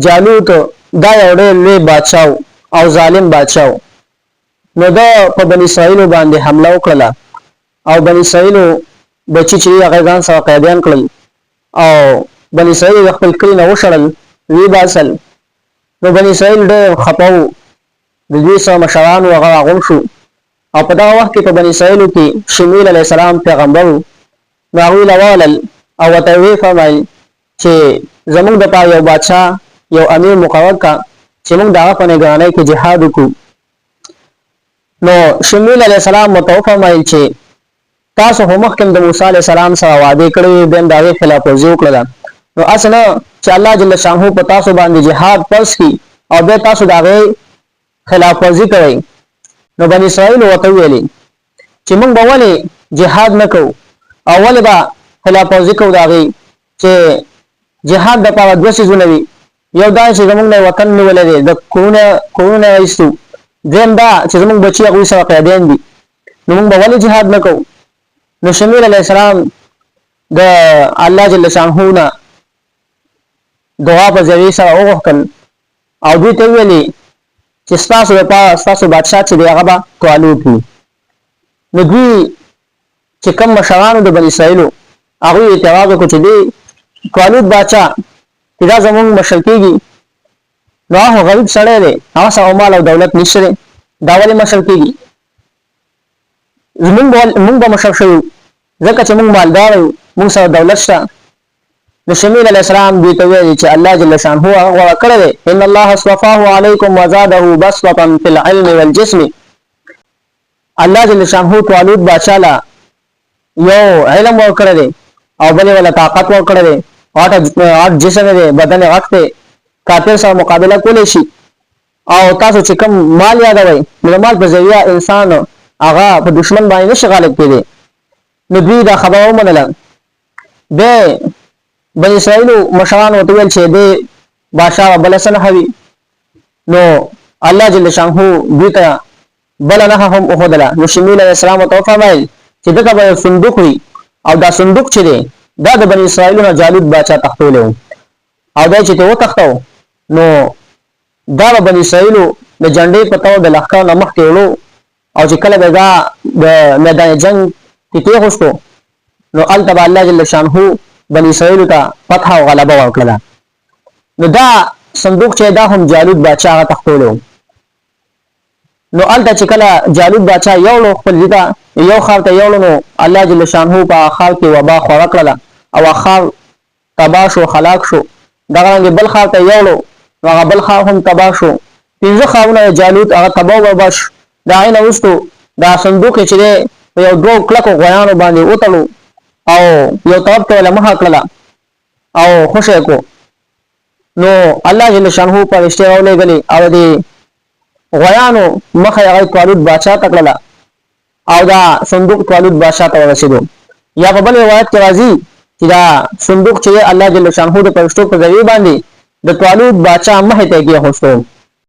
جالوت دا یو ډېر لوی بادشاه او ظالم بادشاه نو دا په بني اسرائیل باندې حمله وکړه او بني اسرائیل بچی چې هغه ځان سره قیدیان کړل او بني اسرائیل خپل کلی نه وشړل وی باسل نو بني اسرائیل ډېر خپاو د دې سره مشران هغه غون شو او په دا وخت کې په بني اسرائیل کې شمویل علیه السلام پیغمبر نو هغه لوالل او ته وی فرمایي چې زمونږ د پاره یو بادشاه یو امیر مقرر کا چې موږ دغه په نگرانۍ کې جهاد وکړو نو شمویل علیه السلام متوفا فرمایل چې تاسو هم مخکې د موسی علیه السلام سره وعده کړی بین دغه خلاف ورزي وکړه نو اسنه چې الله جل شانه په تاسو باندې جهاد فرض کړي او به تاسو دغه خلاف ورزي کوي نو بني اسرائیل وته ویلي چې موږ به ولې جهاد نکو او ولې به خلاف ورزي کوو دغه چې جهاد د پاره دوه شیزونه وي یو دا چې زموږ نه وطن نیولې ده د کورونه ایستو دیم دا چې زموږ بچي هغه سره قیدین دي نو موږ به ولې جهاد نکو نو شمویل علیه السلام د الله جل شانه نه دعا په ذریعه سره وغوښتل او دوی ته ویلي چې ستاسو لپاره ستاسو بادشاه چې دی هغه به طالوت وي نو دوی چې کوم مشرانو د بني اسرائیلو هغوی اعتراض وکړو چې دی طالوت بادشاه چې دا زموږ مشر کېږي نو هغه غریب سړی دی هغه سره مال او دولت نشته دی دا ولې مشر کېږي موږ به مشر شو ځکه چې موږ مالدار یو موږ سره دولت شته نو شمویل علیه السلام دوی ته ویلي چې الله جل شانه هغه غوره کړی دی ان الله اصطفاه علیکم وزاده بسطة فی العلم والجسم الله جل شانه طالوت بادشاه لا یو علم ورکړی دی او بلې ولا طاقت ورکړی دی غټ جسم دی بدن غټ دی کافر سره مقابله کولی شي او تاسو چې کوم مال یادوئ نو د مال په ذریعه انسان هغه په دشمن باندې نشي غالب کېدی نو دوی دا خبره ومنله د بني اسرائیل مشران ورته ویل چې د بادشاه بل څه نه وي نو الله جل شانه دوی ته بل نه هم وښودله نو شمویل علیه السلام ورته وفرمایل چې دغه به صندوق وي او دا صندوق چې دی دا د بني اسرائیل نه جالوت بادشاه تختولی و او دا چې ته وتښتو نو دا به بني اسرائیل د جنډې په تور د لښکر نه مخکې وړو او چې کله به دا د میدان جنګ کې تېښتو نو هلته به الله جل شانه بني اسرائیل ته فتح او غلبه ورکړله نو دا صندوق چې دا هم جالوت بادشاه هغه تختولی و نو هلته چې کله جالوت بادشاه یوړو خپل ځای ته یو ښار ته یوړو نو الله جل شانه په ښار کې وبا خوره کړله او ښار تباه شو هلاک شو دغه رنګې بل ښار ته یوړو نو هغه بل ښار هم تباه شو 5 ښارونه جالوت هغه تباه وبا شو د هغې نه وروستو دا صندوق چې دی په یو 2 کلکو غویانو باندې وتړو او یو طرف ته یې مخه کړله او خوشی کو نو الله جل شانه فرشتې راولېږلې او د غویانو مخه یې هغه طالوت بادشاه ته کړله او دا صندوق طالوت بادشاه ته ورسېدو یا په بل روایت کې راځي چې دا صندوق چې الله جل شانه د فرشتو په ذریعه باندې د طالوت بادشاه مخې ته یې کېښوستو